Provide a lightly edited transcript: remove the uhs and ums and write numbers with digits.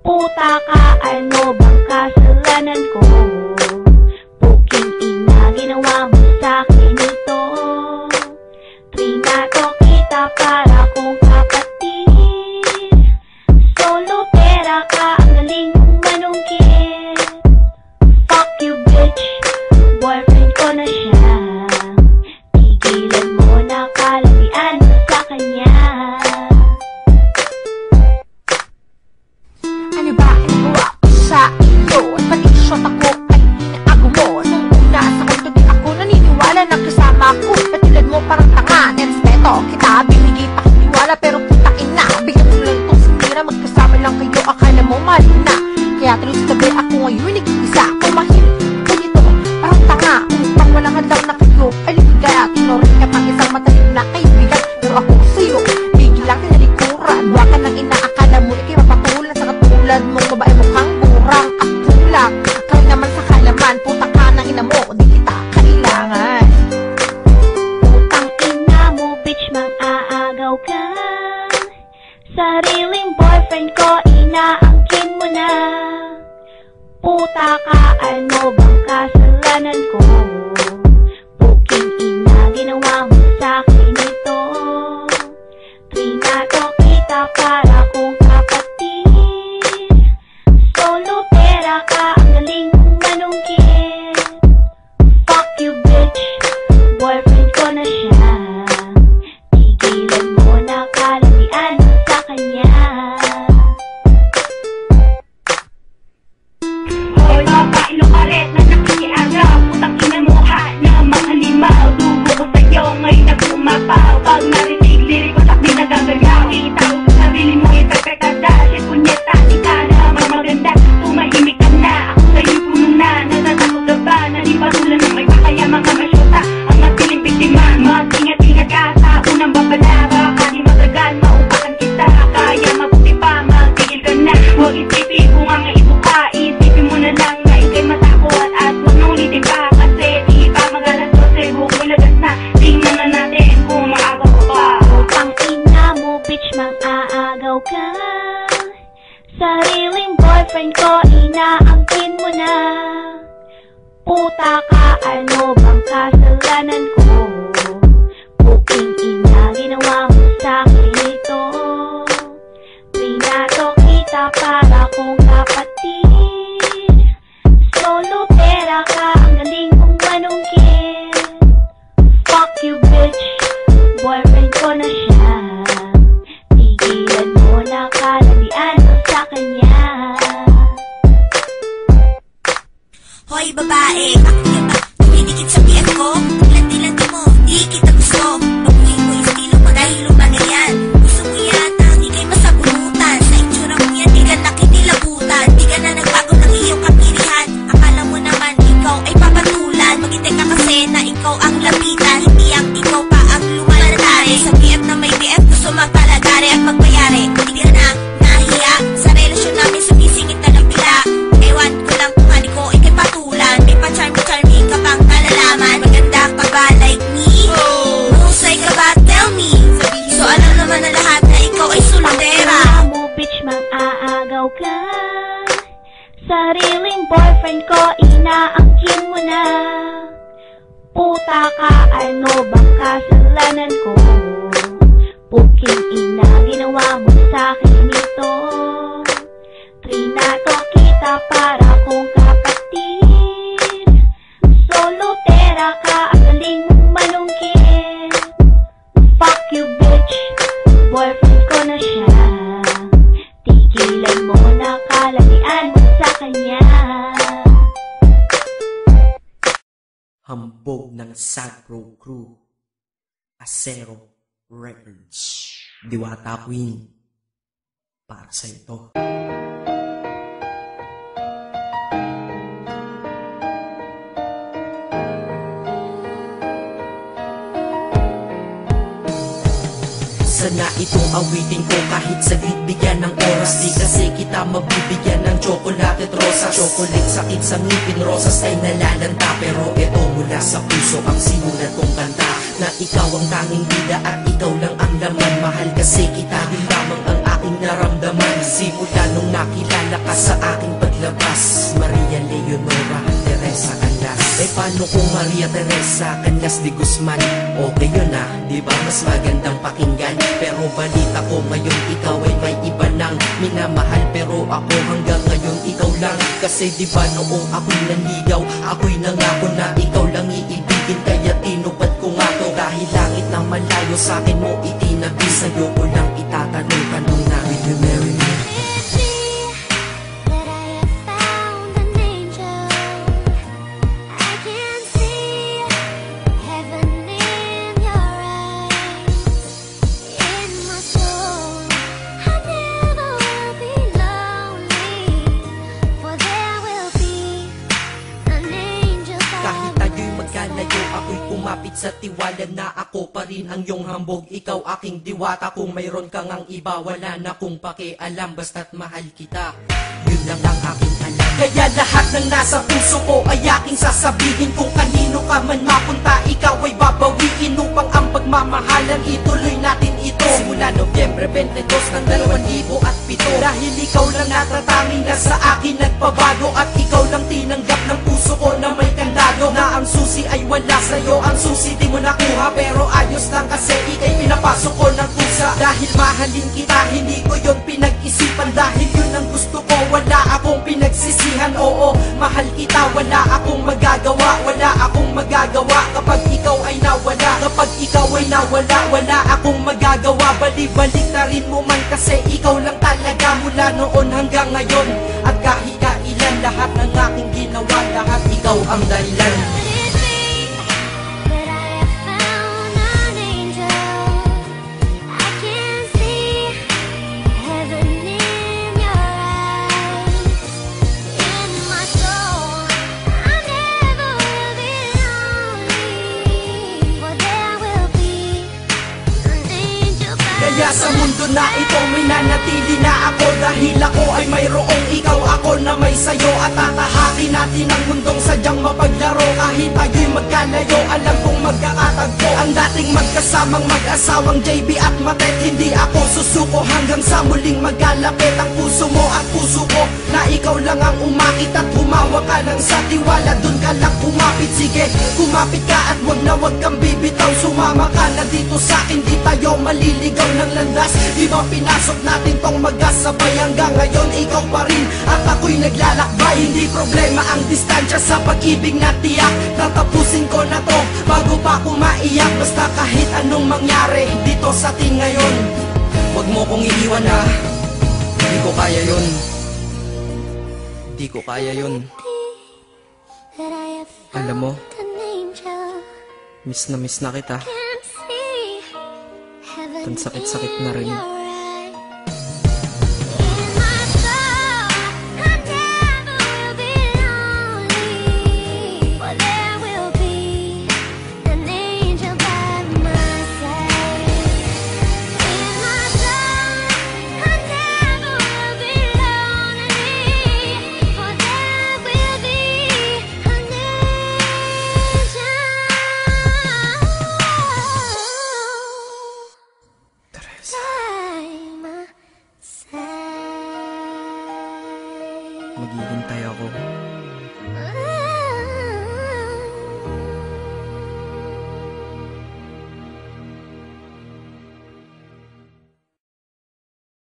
Puta ka, ano bang kasalanan ko? Puking ina, ginawa mo sa'kin ito. Trinato kita para kong kapatid. Solo pera ka, ang galing mong manungkit. Fuck you bitch, boyfriend ko na siya. Tigilan mo na, kalabian mo sa kanya. Ano ba ang gawa ko sa iyo? At pati shot ako ay inaago mo. Nung una sa kwento di ako naniniwala na kasama ko. Patulad mo parang tanga, nerespeto kita. Binigay pa kiniwala pero putain na. Bigyan mo lang itong sinira, magkasama lang kayo. Akala mo mali na. Kaya tuloy sa tabi ako ngayon nag-iisa. Pumahimik ganito, parang tanga. Upang walang hadlang na kayo ay ligaya. Tinorin ka pang isang matalim na kaibigan. Pero ako sa'yo, biglang tinalikuran. Huwag ka nang inaakala mo ikay mapatulan sa katulad mong babae mukhang burang at kulang. Kaya naman sa kalaman, puta ka ng ina mo, di kita kailangan. Putang ina mo, bitch, mang-aagaw ka. Sariling boyfriend ko, inaangkin mo na. Puta ka, ano bang kasalanan ko? Puking ina, ginawa mo sa'kin ito. Trinato kita para kong kapatid. Solo pera ka, ang galing mong manungkit. Fuck you bitch, boyfriend ko na siya. Tigilan mo na, kalabian mo sa kanya. Hoy mga ilokaret na nakikiagaw. Putang ina mo ha na mga limaw. Dugo ko sa'yo ngayon nagpumapaw. Pag narinig lirik ko sakdi na gagagaw. Itaw sa sarili mo ipagkakada. Shit punyeta, di ka naman maganda. Tumahimik ka na, ako sa'yo puno na. Natatakot ka ba na di patulan ng may pakaya mga masyota. Ang matiling biktima, mag-ingat-ingat ka sa unang babala. Baka di matagal, maupakan kita. Kaya mabuti pa, magtigil ka na. Huwag isipin kung ang ito ka. Isipin mo na lang na ikay matakot. At huwag nang ulitin pa kasi di pa magalas ko sa buhok mo lagas na. Tingnan na natin kung maagaw ka pa. Putang ina mo, bitch, mang-aagaw ka. Sariling boyfriend ko, inaangkin mo na. Puta ka, ano bang kasalanan ko? Puking ina, ginawa mo sa'kin ito. Trinato kita para kong kapatid. Solo pera ka, ang galing mong manungkit. Fuck you bitch, boyfriend ko na siya. Tigilan mo na, kalabian mo sa kanya. Hoy babae, bakit ka ba tumidikit sa BF ko? Landi-landi mo, di kita gusto. Baguhin mo yung estilo mo dahil lumagay yan. Gusto mo yata, di kayo masabunutan. Sa itsura mo yan, di ka nakinilabutan. Di ka na nagbago ng iyong kapirihan. Akala mo naman ikaw ay papatulan. Maghintay ka kasi na ikaw ang lapitan. Hindi ang ikaw pa ang lumalagari. Sa BF na may BF, gusto magpalagari at magbayari. Hindi ka na nahiya sa relasyon namin, sumisingit na ng bila. Ewan ko lang kung hani ko ikay patulan. May pa-charming ka pang kalalaman. Maganda ka ba like me? Mahusay ka ba? Tell me. So alam naman na lahat na ikaw ay sultera. Putang ina mo, bitch, mang-aagaw ka. Sariling boyfriend ko, inaangkin mo na. Puta ka, ano bang kasalanan ko? Puking ina, ginawa mo sa'kin ito. Trinato kita para kong kapatid. Solo pera ka, ang galing mong manungkit. Fuck you bitch, boyfriend ko na siya. Tigilan mo na, kalabian mo sa kanya. Hambog ng Sagro Crew, Acero Records, Diwata Queen, para sa ito. Sana itong awitin ko kahit saglit bigyan ng oras. Di kasi kita mabibigyan ng tsokolate at rosas. Chocolate sakit sa ngipin, rosas ay nalalanta. Pero ito mula sa puso ang sinulat kong kanta, na ikaw ang tanging bida at ikaw lang ang laman. Mahal kasi kita, yun lamang ang aking aking naramdaman simula nung nakilala ka sa aking paglabas. Maria Leonora Teresa Canlas. Paano kung Maria Teresa Canlas de Guzman? Okay yun di ba mas magandang pakinggan? Pero balita ko ngayon ikaw ay may iba nang minamahal. Pero ako hanggang ngayon ikaw lang. Kasi di ba noong ako'y nanligaw, ako'y nangako na ikaw lang iibigin. Kaya tinupad ko nga to. Dahil langit na malayo sa akin mo itinabi. Sa'yo ko lang itatanong na, will you marry me? Ako'y kumapit sa tiwala na ako pa rin ang iyong hambog. Ikaw aking diwata, kung mayroon kang ang iba wala na kung pakialam, basta't mahal kita. Yun lang ang aking alam. Kaya lahat ng nasa puso ko ay aking sasabihin. Kung kanino ka man mapunta, ikaw ay babawiin. Upang ang pagmamahalan ituloy natin ito simula Nobyembre 22 ng 2007. Dahil ikaw lang natatanging na sa akin nagpabago. At ikaw lang tinanggap ng puso ko na may kandado. Na ang susi ay wala sa'yo, ang susi di mo nakuha. Pero ayos lang kasi ika'y pinapasok ko ng kusa. Dahil mahalin kita, hindi ko yun pinag-isipan. Dahil yun ang gusto ko, wala akong pinagsisihan. Oo, mahal kita, wala akong magagawa. Wala akong magagawa kapag ikaw ay nawala. Kapag ikaw ay nawala, wala akong magagawa. Bali-balik na rin mo man kasi ikaw lang talaga mula noon hanggang ngayon. At kahit kailan lahat ng aking ginawa, lahat ikaw ang dahilan. Kaya sa mundo na ito may nanatili na ako. Dahil ako ay mayroong ikaw, ako na may sayo. At tatahakin natin ang mundong sadyang mapaglaro. Kahit tayo'y magkalayo, alam kong magkakatagpo. Ang dating magkasamang mag-asawang JB at Matet. Hindi ako susuko hanggang sa muling magkalapit. Ang puso mo at puso ko, na ikaw lang ang umakit. At humawa ka lang sa tiwala, dun ka lang kumapit. Sige, kumapit ka at wag na wag kang bibitaw. Sumama ka na dito sa'kin, di tayo maliligaw ng landas. Di ba pinasok natin tong magkasabay? Hanggang ngayon ikaw pa rin at ako'y naglalakbay. Hindi problema ang distansya sa pag-ibig na tiyak. Tatapusin ko na to bago pa ako maiyak. Basta kahit anong mangyari dito sa atin ngayon, wag mo kong iiwan di ko kaya yun. Di ko kaya yun. Alam mo, miss na kita. Ang sakit-sakit na rin. Maghihintay ako.